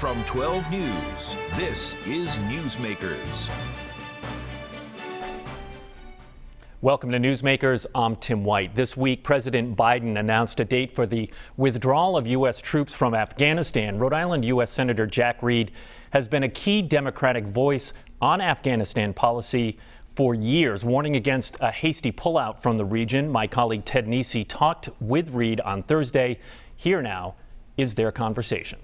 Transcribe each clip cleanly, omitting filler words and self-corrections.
From 12 News, this is Newsmakers. Welcome to Newsmakers. I'm Tim White. This week, President Biden announced a date for the withdrawal of U.S. troops from Afghanistan. Rhode Island U.S. Senator Jack Reed has been a key Democratic voice on Afghanistan policy for years, warning against a hasty pullout from the region. My colleague Ted Nesi talked with Reed on Thursday. Here now is their conversation.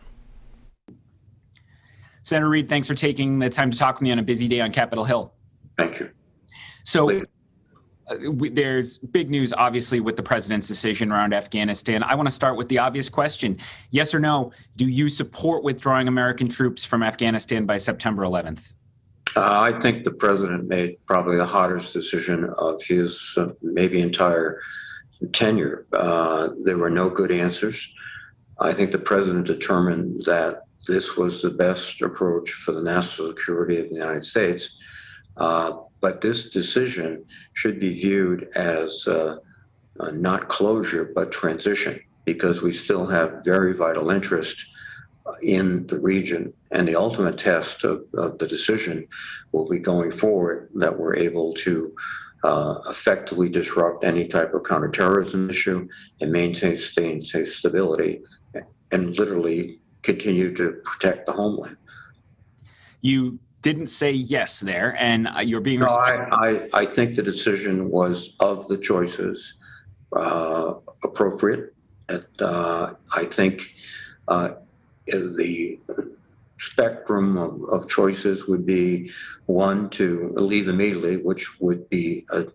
Senator Reed, thanks for taking the time to talk with me on a busy day on Capitol Hill. Thank you. So there's big news, obviously, with the president's decision around Afghanistan. I want to start with the obvious question. Yes or no, do you support withdrawing American troops from Afghanistan by September 11th? I think the president made probably the hottest decision of his maybe entire tenure. There were no good answers. I think the president determined that this was the best approach for the national security of the United States. But this decision should be viewed as not closure, but transition, because we still have very vital interest in the region. And the ultimate test of the decision will be going forward that we're able to effectively disrupt any type of counterterrorism issue and maintain stability and literally continue to protect the homeland. You didn't say yes there, and you're being I think the decision was, of the choices, appropriate. I think the spectrum of choices would be one, to leave immediately, which would be a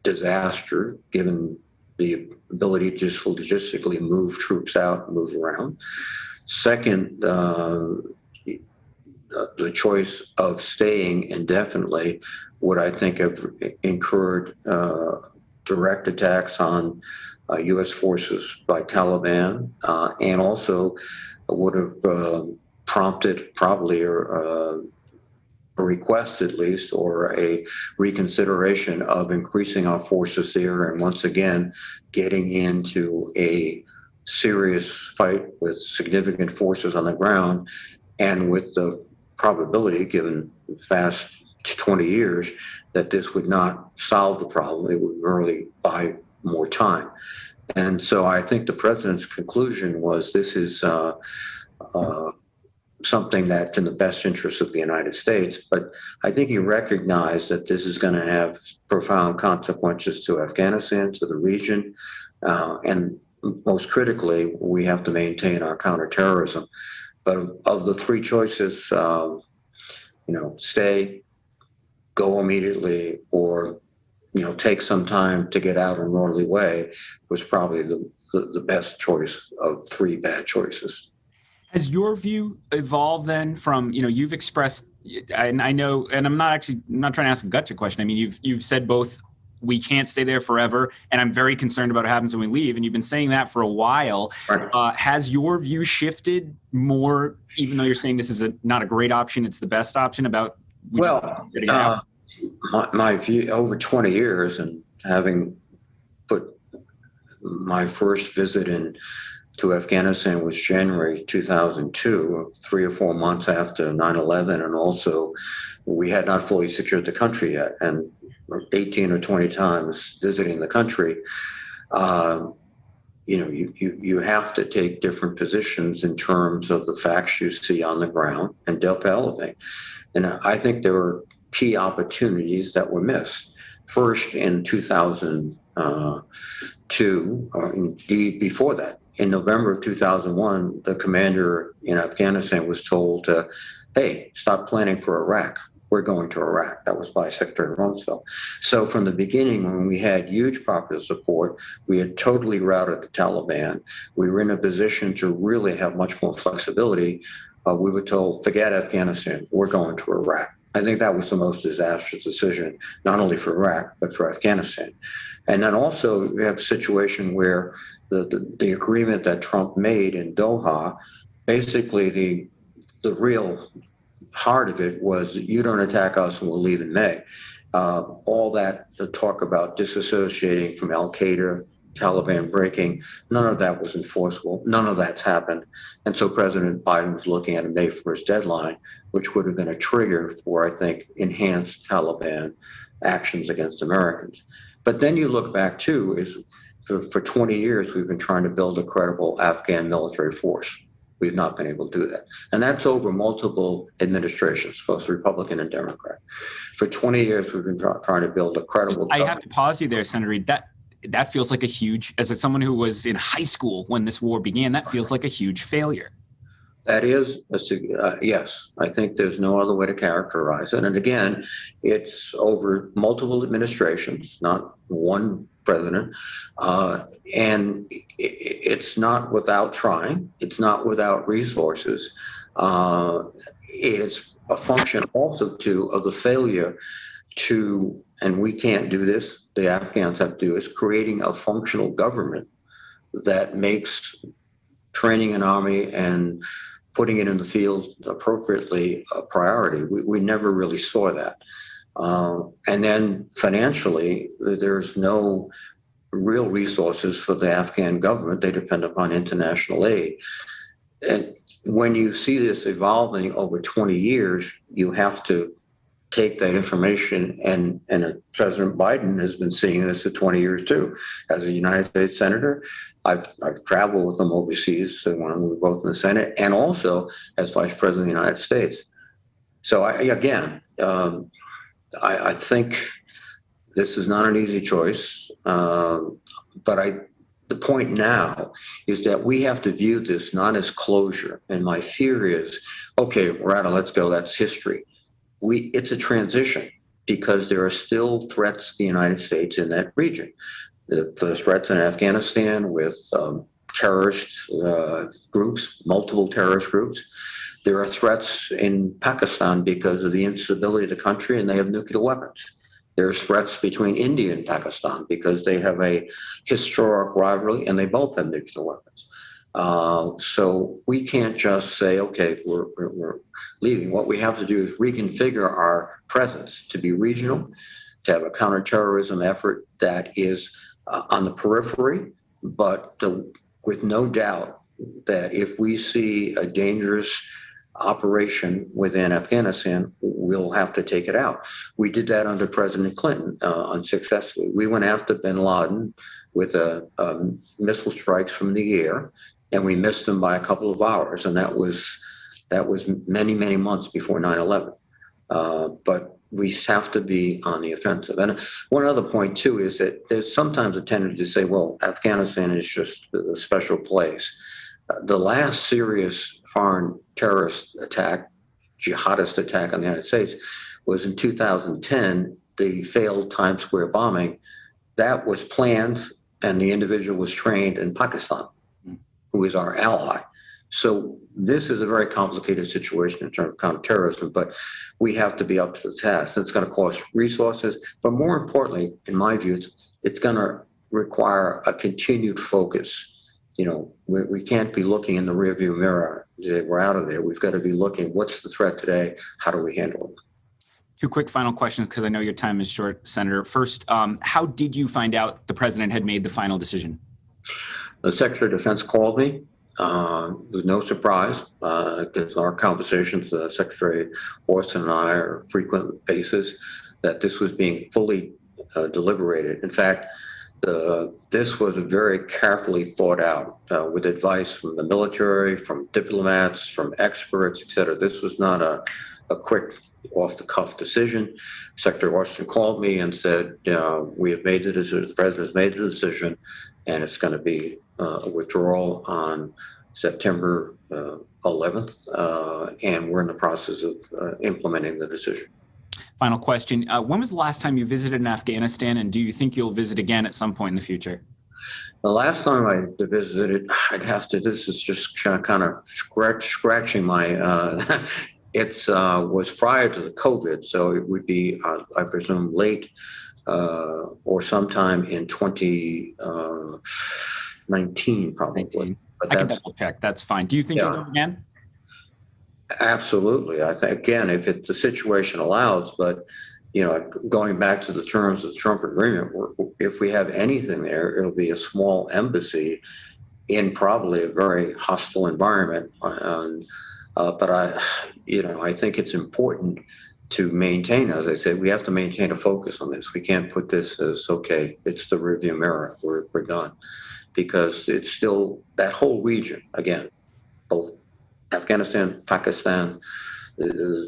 disaster given the ability to just logistically move troops out, move around. Second, the choice of staying indefinitely would, I think, have incurred direct attacks on U.S. forces by Taliban, and also would have prompted probably a request, at least, or a reconsideration of increasing our forces there, and once again getting into a serious fight with significant forces on the ground, and with the probability, given the past 20 years, that this would not solve the problem. It would merely buy more time. And so I think the president's conclusion was this is something that's in the best interest of the United States. But I think he recognized that this is going to have profound consequences to Afghanistan, to the region, and most critically, we have to maintain our counterterrorism. But of the three choices, stay, go immediately, or take some time to get out in an orderly way, was probably the best choice of three bad choices. Has your view evolved then from, you've expressed, and I know, and I'm not trying to ask a gotcha question. I mean, you've said both, we can't stay there forever, and I'm very concerned about what happens when we leave, and you've been saying that for a while. Right. Has your view shifted more, even though you're saying this is not a great option, it's the best option, about my view over 20 years, and having put my first visit to Afghanistan was January 2002, 3 or 4 months after 9/11, and also we had not fully secured the country yet, and 18 or 20 times visiting the country. You have to take different positions in terms of the facts you see on the ground and developing. And I think there were key opportunities that were missed. First, in 2002, or indeed before that, in November of 2001, the commander in Afghanistan was told, hey, stop planning for Iraq. We're going to Iraq. That was by Secretary Rumsfeld. So from the beginning, when we had huge popular support, we had totally routed the Taliban. We were in a position to really have much more flexibility. We were told, forget Afghanistan, we're going to Iraq. I think that was the most disastrous decision, not only for Iraq, but for Afghanistan. And then also we have a situation where the agreement that Trump made in Doha, basically the real heart of it was, you don't attack us and we'll leave in May. All that the talk about disassociating from Al-Qaeda Taliban breaking, none of that was enforceable. None of that's happened. And so President Biden was looking at a May 1st deadline, which would have been a trigger for, I think, enhanced Taliban actions against Americans. But then you look back, too, is for 20 years, we've been trying to build a credible Afghan military force. We've not been able to do that. And that's over multiple administrations, both Republican and Democrat. For 20 years, we've been trying to build a credible I have to pause you there, Senator Reed. That feels like a huge, as someone who was in high school when this war began, that feels like a huge failure. That is, yes, I think there's no other way to characterize it. And again, it's over multiple administrations, not one president. And it's not without trying. It's not without resources. It's a function also, too, of the failure to, and we can't do this, the Afghans have to do, is creating a functional government that makes training an army and putting it in the field appropriately a priority. We never really saw that. And then financially, there's no real resources for the Afghan government. They depend upon international aid. And when you see this evolving over 20 years, you have to take that information, and President Biden has been seeing this for 20 years too. As a United States Senator, I've traveled with him overseas when we were both in the Senate, and also as Vice President of the United States. So I think this is not an easy choice, but the point now is that we have to view this not as closure. And my fear is, okay, we're out of let's go, that's history. It's a transition because there are still threats to the United States in that region. The threats in Afghanistan with terrorist groups, multiple terrorist groups. There are threats in Pakistan because of the instability of the country and they have nuclear weapons. There's threats between India and Pakistan because they have a historic rivalry and they both have nuclear weapons. So we can't just say, okay, we're leaving. What we have to do is reconfigure our presence to be regional, to have a counterterrorism effort that is on the periphery, but with no doubt that if we see a dangerous operation within Afghanistan, we'll have to take it out. We did that under President Clinton unsuccessfully. We went after bin Laden with missile strikes from the air, and we missed him by a couple of hours, and that was many, many months before 9/11. But we have to be on the offensive. And one other point, too, is that there's sometimes a tendency to say, well, Afghanistan is just a special place. The last serious foreign terrorist attack, jihadist attack on the United States, was in 2010, the failed Times Square bombing. That was planned, and the individual was trained in Pakistan, who is our ally. So this is a very complicated situation in terms of counterterrorism, but we have to be up to the task. It's going to cost resources, but more importantly, in my view, it's going to require a continued focus. You know, we can't be looking in the rearview mirror. We're out of there. We've got to be looking, what's the threat today? How do we handle it? Two quick final questions, because I know your time is short, Senator. First, how did you find out the president had made the final decision? The Secretary of Defense called me. It was no surprise because our conversations, Secretary Austin and I, are frequent basis, that this was being fully deliberated. In fact, this was very carefully thought out with advice from the military, from diplomats, from experts, et cetera. This was not a quick off-the-cuff decision. Secretary Austin called me and said, we have made the decision, the president has made the decision, and it's going to be a withdrawal on September 11th, and we're in the process of implementing the decision. Final question. When was the last time you visited in Afghanistan, and do you think you'll visit again at some point in the future? The last time I visited, I'd have to, this is just kind of scratching my, it was prior to the COVID, so it would be, I presume, late or sometime in 2019, probably. 19. But I can double check. That's fine. Do you think you'll go again? Absolutely. I think, again, if the situation allows, but going back to the terms of the Trump agreement, if we have anything there, it'll be a small embassy in probably a very hostile environment. But I think it's important to maintain, as I said, we have to maintain a focus on this. We can't put this as, okay, it's the rearview mirror, we're done. Because it's still that whole region, again, both Afghanistan, Pakistan,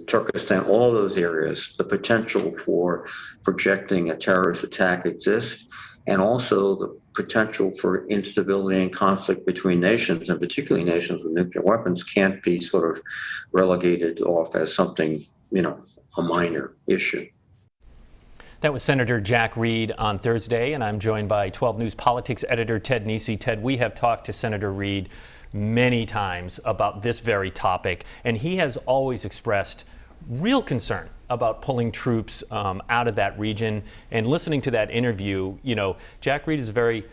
Turkestan, all those areas, the potential for projecting a terrorist attack exists, and also the potential for instability and conflict between nations, and particularly nations with nuclear weapons, can't be sort of relegated off as something, a minor issue. That was Senator Jack Reed on Thursday, and I'm joined by 12 News Politics editor Ted Nesi. Ted, we have talked to Senator Reed many times about this very topic, and he has always expressed real concern about pulling troops out of that region. And listening to that interview, Jack Reed is a very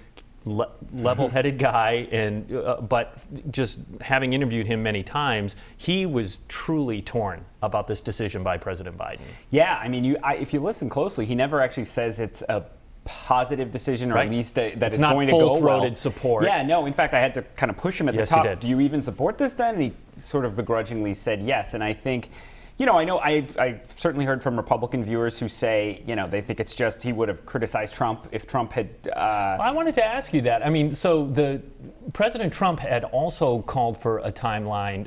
level-headed guy, and but just having interviewed him many times, he was truly torn about this decision by President Biden. Yeah, I mean, if you listen closely, he never actually says it's a positive decision, or right. at least that it's not going to go well. full-throated support. Yeah, no. In fact, I had to kind of push him at the Yes, top. you did. Do you even support this then? And he sort of begrudgingly said yes. And I think, I know I've certainly heard from Republican viewers who say, they think it's just he would have criticized Trump if Trump had. I wanted to ask you that. I mean, so President Trump had also called for a timeline,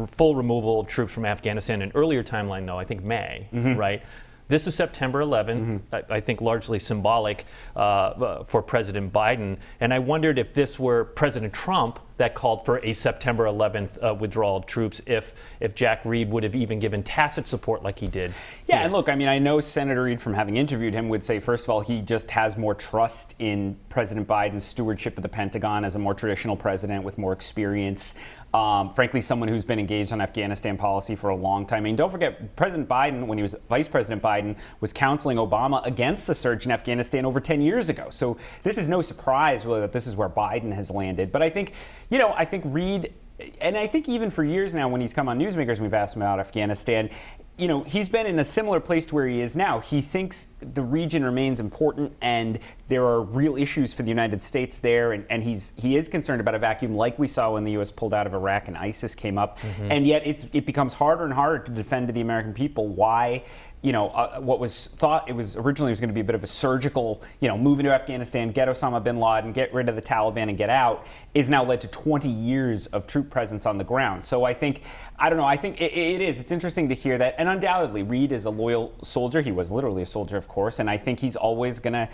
full removal of troops from Afghanistan. An earlier timeline, though, I think May, right? This is September 11th, I think largely symbolic for President Biden. And I wondered if this were President Trump that called for a September 11th withdrawal of troops, if Jack Reed would have even given tacit support like he did. Yeah, and look, I mean, I know Senator Reed, from having interviewed him, would say, first of all, he just has more trust in President Biden's stewardship of the Pentagon as a more traditional president with more experience. Frankly, someone who's been engaged on Afghanistan policy for a long time. I mean, don't forget, President Biden, when he was Vice President Biden, was counseling Obama against the surge in Afghanistan over 10 years ago. So this is no surprise, really, that this is where Biden has landed. But I think, I think Reed, and I think even for years now when he's come on Newsmakers and we've asked him about Afghanistan, he's been in a similar place to where he is now. He thinks the region remains important and there are real issues for the United States there. And he is concerned about a vacuum like we saw when the U.S. pulled out of Iraq and ISIS came up. And yet it becomes harder and harder to defend to the American people why what was thought originally was going to be a bit of a surgical, move into Afghanistan, get Osama bin Laden, get rid of the Taliban and get out, is now led to 20 years of troop presence on the ground. So I think it's interesting to hear that. And undoubtedly, Reed is a loyal soldier. He was literally a soldier, of course. And I think he's always going to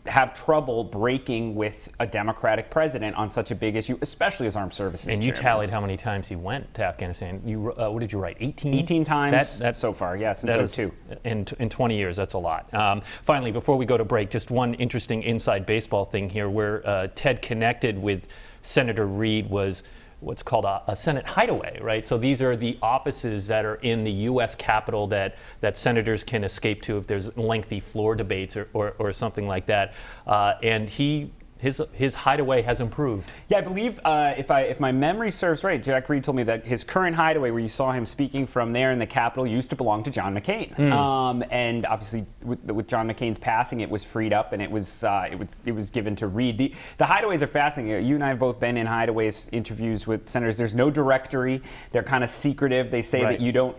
have trouble breaking with a Democratic president on such a big issue, especially as armed services And you chairman. tallied how many times he went to Afghanistan. What did you write, 18? 18 times That's so far, yes, since 02. In 20 years, that's a lot. Finally, before we go to break, just one interesting inside baseball thing here where Ted connected with Senator Reed was what's called a Senate hideaway, right? So these are the offices that are in the U.S. Capitol that senators can escape to if there's lengthy floor debates or something like that. And his hideaway has improved. Yeah, I believe if my memory serves right, Jack Reed told me that his current hideaway, where you saw him speaking from there in the Capitol, used to belong to John McCain. And obviously, with John McCain's passing, it was freed up and it was given to Reed. The hideaways are fascinating. You and I have both been in hideaways interviews with senators. There's no directory. They're kind of secretive. They say that you don't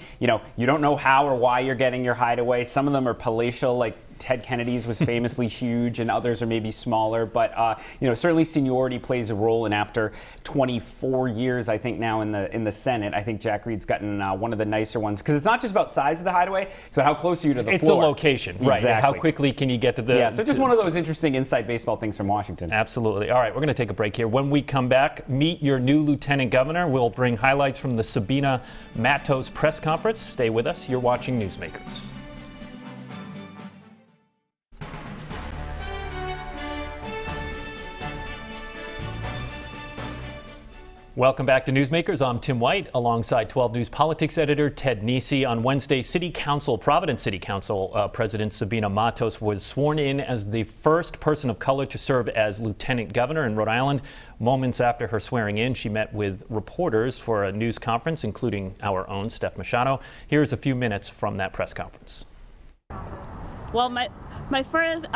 know how or why you're getting your hideaway. Some of them are palatial, like Ted Kennedy's was famously huge, and others are maybe smaller. But certainly seniority plays a role. And after 24 years, I think now in the Senate, I think Jack Reed's gotten one of the nicer ones, because it's not just about size of the hideaway; it's about how close are you to the floor. It's the location, right? Exactly. How quickly can you get to the? Yeah. So just one of those interesting inside baseball things from Washington. Absolutely. All right, we're going to take a break here. When we come back, meet your new lieutenant governor. We'll bring highlights from the Sabina Matos press conference. Stay with us. You're watching Newsmakers. Welcome back to Newsmakers. I'm Tim White, alongside 12 News Politics editor Ted Nesi. On Wednesday, Providence City Council President Sabina Matos was sworn in as the first person of color to serve as lieutenant governor in Rhode Island. Moments after her swearing in, she met with reporters for a news conference, including our own Steph Machado. Here's a few minutes from that press conference. Well, my first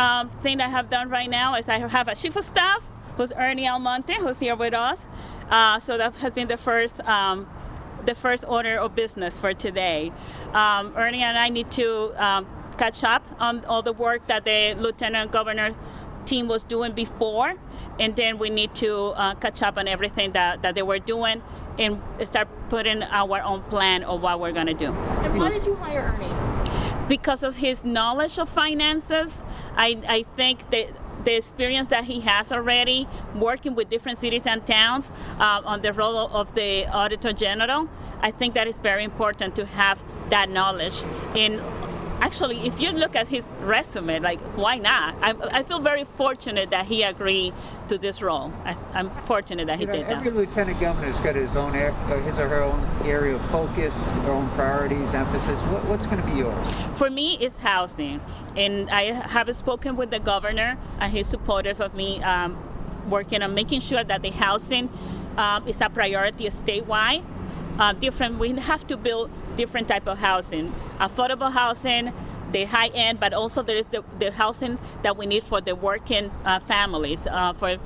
thing I have done right now is I have a chief of staff who's Ernie Almonte, who's here with us. So that has been the first order of business for today. Ernie and I need to catch up on all the work that the Lieutenant Governor team was doing before, and then we need to catch up on everything that they were doing and start putting our own plan of what we're going to do. And why did you hire Ernie? Because of his knowledge of finances. I think that the experience that he has already working with different cities and towns on the role of the Auditor General, I think that is very important to have that knowledge. And actually, if you look at his resume, like, why not? I feel very fortunate that he agreed to this role. I'm fortunate that he did that. Every lieutenant governor's got his or her own area of focus, their own priorities, emphasis. What's going to be yours? For me, it's housing. And I have spoken with the governor, and he's supportive of me working on making sure that the housing is a priority statewide. We have to build different type of housing, affordable housing, the high end, but also there is the housing that we need for the working families. For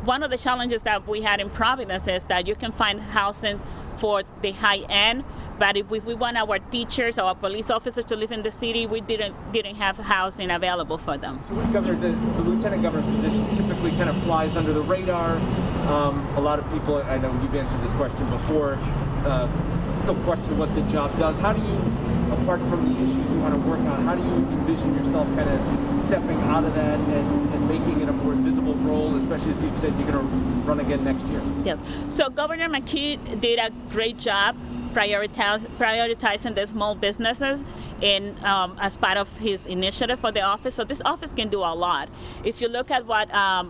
one of the challenges that we had in Providence is that you can find housing for the high end, but if we want our teachers or our police officers to live in the city, we didn't have housing available for them. So, Governor, the lieutenant governor's position typically kind of flies under the radar. A lot of people, I know you've answered this question before, still question what the job does. How do you, apart from the issues you want to work on, how do you envision yourself kind of stepping out of that and making it a more visible role, especially as you've said you're going to run again next year? Yes. So Governor McKee did a great job prioritizing the small businesses as part of his initiative for the office. So this office can do a lot. If you look at what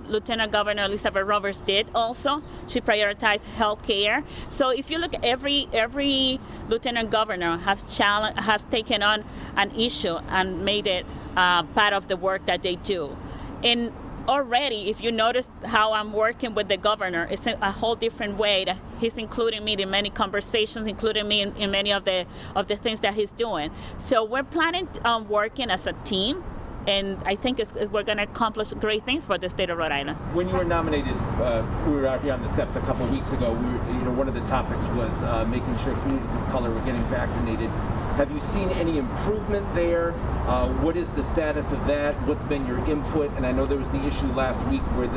Lieutenant Governor Elizabeth Roberts did also, she prioritized health care. So if you look at every lieutenant governor has taken on an issue and made it part of the work that they do. And already, if you notice how I'm working with the governor, it's a whole different way. That he's including me in many conversations, including me in many of the things that he's doing. So we're planning on working as a team, and I think we're going to accomplish great things for the state of Rhode Island. When you were nominated, we were out here on the steps a couple of weeks ago. One of the topics was making sure communities of color were getting vaccinated. Have you seen any improvement there? What is the status of that? What's been your input? And I know there was the issue last week where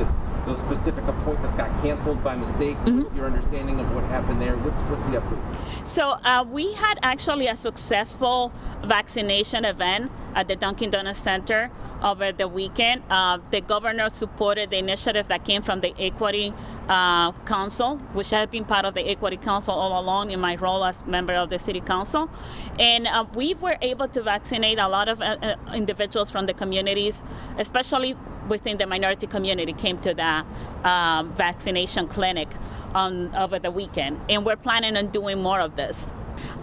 those specific appointments got canceled by mistake. Mm-hmm. What's your understanding of what happened there? What's the update? So we had actually a successful vaccination event at the Dunkin' Donuts Center over the weekend. The governor supported the initiative that came from the Equity Council, which I have been part of the Equity Council all along in my role as member of the City Council. And we were able to vaccinate a lot of individuals from the communities, especially within the minority community, came to the vaccination clinic over the weekend. And we're planning on doing more of this.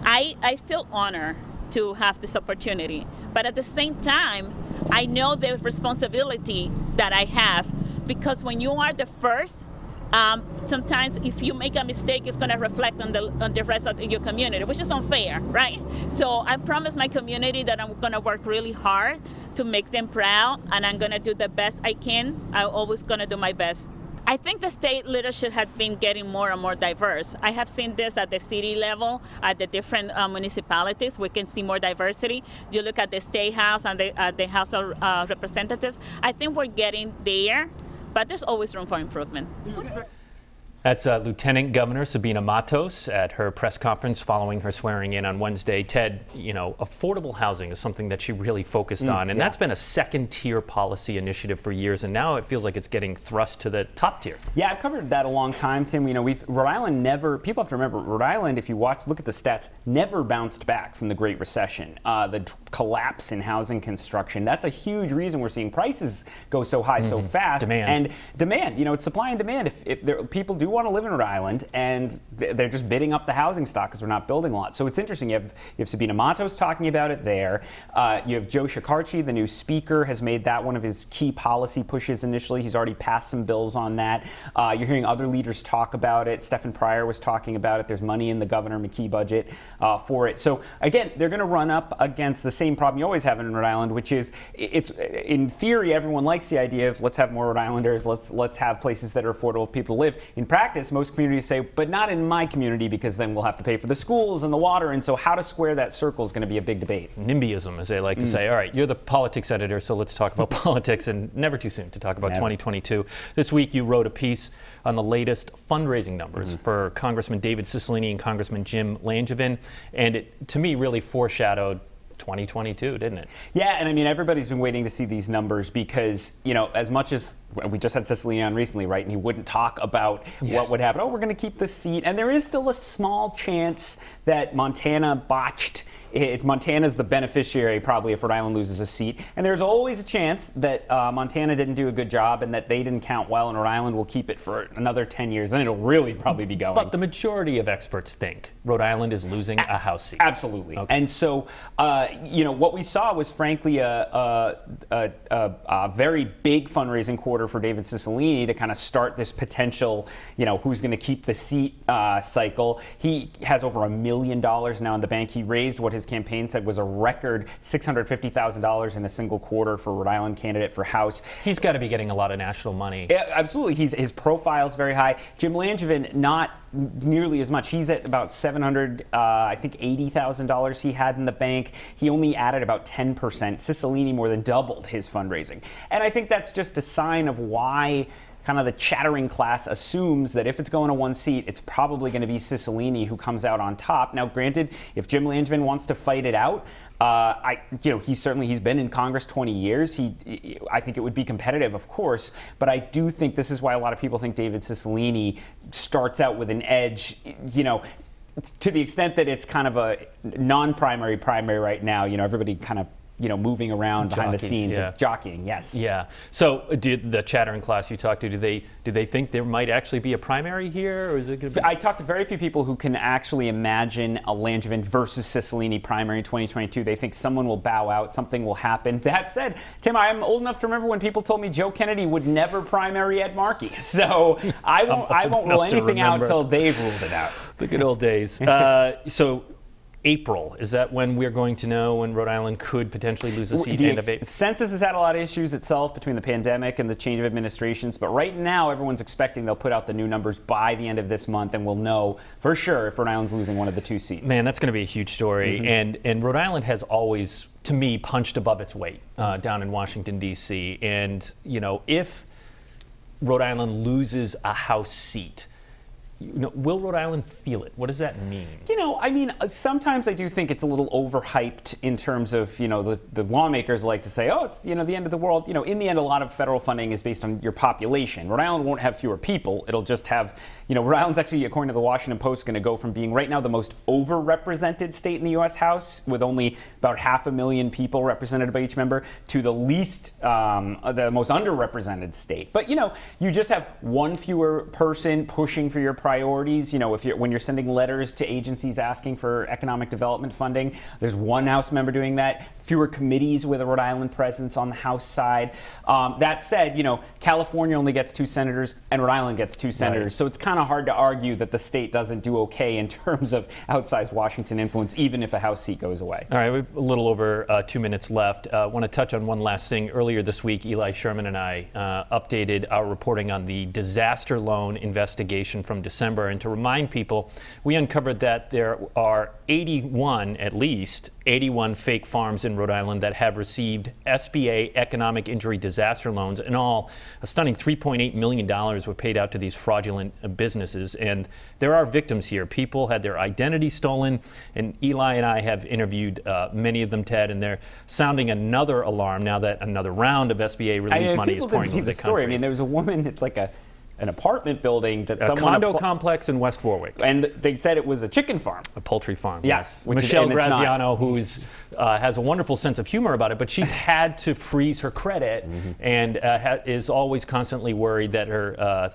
I feel honored to have this opportunity, but at the same time, I know the responsibility that I have, because when you are the first, sometimes if you make a mistake, it's going to reflect on the rest of your community, which is unfair, right? So I promise my community that I'm going to work really hard to make them proud, and I'm going to do the best I can. I'm always going to do my best. I think the state leadership has been getting more and more diverse. I have seen this at the city level, at the different municipalities. We can see more diversity. You look at the State House and the House of Representatives. I think we're getting there, but there's always room for improvement. That's Lieutenant Governor Sabina Matos at her press conference following her swearing in on Wednesday. Ted, affordable housing is something that she really focused on, and that's been a second-tier policy initiative for years, and now it feels like it's getting thrust to the top tier. Yeah, I've covered that a long time, Tim. Rhode Island people have to remember, Rhode Island, if you look at the stats, never bounced back from the Great Recession. The collapse in housing construction, that's a huge reason we're seeing prices go so high so fast. Demand. It's supply and demand. If people do want to live in Rhode Island, and they're just bidding up the housing stock because we're not building a lot. So it's interesting. You have Sabina Matos talking about it there. You have Joe Shekarchi, the new speaker, has made that one of his key policy pushes initially. He's already passed some bills on that. You're hearing other leaders talk about it. Stephen Pryor was talking about it. There's money in the Governor McKee budget for it. So again, they're going to run up against the same problem you always have in Rhode Island, which is it's in theory everyone likes the idea of let's have more Rhode Islanders, let's have places that are affordable for people to live. In practice, most communities say, but not in my community because then we'll have to pay for the schools and the water, and so how to square that circle is going to be a big debate. NIMBYism, as they like to say. All right, you're the politics editor, so let's talk about politics, and never too soon to talk about 2022. This week you wrote a piece on the latest fundraising numbers for Congressman David Cicilline and Congressman Jim Langevin, and it, to me, really foreshadowed 2022, didn't it? Yeah, and I mean, everybody's been waiting to see these numbers because, you know, as much as we just had Cicilline on recently, right, and he wouldn't talk about what would happen. Oh, we're going to keep the seat. And there is still a small chance that Montana botched. Montana's the beneficiary probably if Rhode Island loses a seat. And there's always a chance that Montana didn't do a good job and that they didn't count well, and Rhode Island will keep it for another 10 years. Then it'll really probably be going. But the majority of experts think Rhode Island is losing a House seat. Absolutely. Okay. And so, you know, what we saw was frankly a very big fundraising quarter for David Cicilline to kind of start this potential, you know, who's going to keep the seat cycle. He has over $1 million now in the bank. He raised what his campaign said was a record $650,000 in a single quarter for Rhode Island candidate for House. He's got to be getting a lot of national money. Yeah, absolutely. His profile is very high. Jim Langevin, not nearly as much. He's at about $80,000 he had in the bank. He only added about 10%. Cicilline more than doubled his fundraising. And I think that's just a sign of why kind of the chattering class assumes that if it's going to one seat, it's probably going to be Cicilline who comes out on top. Now, granted, if Jim Langevin wants to fight it out, he's been in Congress 20 years. I think it would be competitive, of course, but I do think this is why a lot of people think David Cicilline starts out with an edge, you know, to the extent that it's kind of a non-primary primary right now. You know, everybody kind of, you know, moving around behind the scenes. It's jockeying, yes. Yeah. So did the chattering class you talked to, do they think there might actually be a primary here? Or is it going to be? I talked to very few people who can actually imagine a Langevin versus Cicilline primary in 2022. They think someone will bow out, something will happen. That said, Tim, I'm old enough to remember when people told me Joe Kennedy would never primary Ed Markey. So I won't rule anything out until they've ruled it out. The good old days. So April, is that when we're going to know when Rhode Island could potentially lose a seat? The census has had a lot of issues itself between the pandemic and the change of administrations, but right now everyone's expecting they'll put out the new numbers by the end of this month, and we'll know for sure if Rhode Island's losing one of the two seats. Man, that's going to be a huge story. And Rhode Island has always, to me, punched above its weight down in Washington, D.C. And, you know, if Rhode Island loses a House seat, you know, will Rhode Island feel it? What does that mean? You know, I mean, sometimes I do think it's a little overhyped in terms of, you know, the lawmakers like to say, oh, it's, you know, the end of the world. You know, in the end, a lot of federal funding is based on your population. Rhode Island won't have fewer people. It'll just have, you know, Rhode Island's actually, according to the Washington Post, going to go from being right now the most overrepresented state in the U.S. House with only about 500,000 people represented by each member to the least, the most underrepresented state. But, you know, you just have one fewer person pushing for your priorities. You know, when you're sending letters to agencies asking for economic development funding, there's one House member doing that. Fewer committees with a Rhode Island presence on the House side. That said, you know, California only gets 2 senators and Rhode Island gets 2 senators. Right. So it's kind of hard to argue that the state doesn't do okay in terms of outsized Washington influence, even if a House seat goes away. All right, we have a little over 2 minutes left. I want to touch on one last thing. Earlier this week, Eli Sherman and I updated our reporting on the disaster loan investigation from December. And to remind people, we uncovered that there are 81, at least, 81 fake farms in Rhode Island that have received SBA economic injury disaster loans. In all, a stunning $3.8 million were paid out to these fraudulent businesses. And there are victims here. People had their identity stolen, and Eli and I have interviewed many of them, Ted, and they're sounding another alarm now that another round of SBA relief money is pouring over the country. I mean, there was a woman, it's like an apartment building that someone... A condo complex in West Warwick. And they said it was a chicken farm. A poultry farm, yes. Michelle Graziano, who has a wonderful sense of humor about it, but she's had to freeze her credit and is always constantly worried that her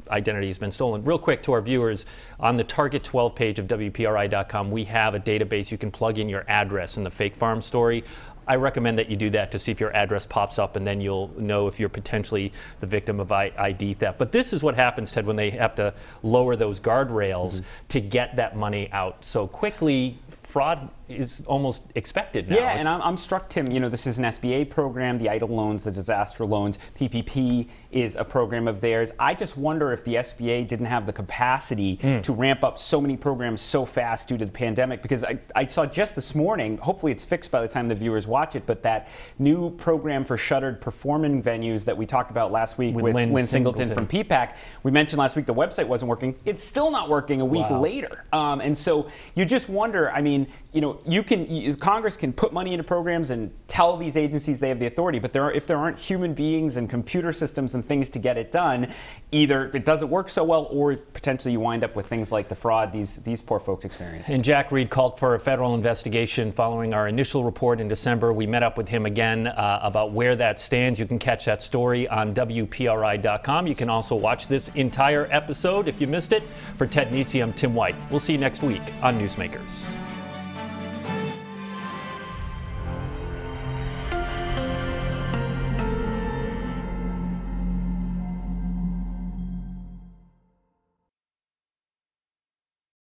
identity has been stolen. Real quick to our viewers, on the Target 12 page of WPRI.com, we have a database. You can plug in your address in the fake farm story. I recommend that you do that to see if your address pops up, and then you'll know if you're potentially the victim of ID theft. But this is what happens, Ted, when they have to lower those guardrails to get that money out so quickly fraud is almost expected now. Yeah, and I'm struck, Tim. You know, this is an SBA program, the EIDL loans, the disaster loans. PPP is a program of theirs. I just wonder if the SBA didn't have the capacity to ramp up so many programs so fast due to the pandemic, because I saw just this morning, hopefully it's fixed by the time the viewers watch it, but that new program for shuttered performing venues that we talked about last week with Lynn Singleton from PPAC, we mentioned last week the website wasn't working. It's still not working a week later. And so you just wonder, I mean, you know, Congress can put money into programs and tell these agencies they have the authority, but if there aren't human beings and computer systems and things to get it done, either it doesn't work so well, or potentially you wind up with things like the fraud these poor folks experienced. And Jack Reed called for a federal investigation following our initial report in December. We met up with him again about where that stands. You can catch that story on WPRI.com. You can also watch this entire episode if you missed it. For Ted Nisi, I'm Tim White. We'll see you next week on Newsmakers.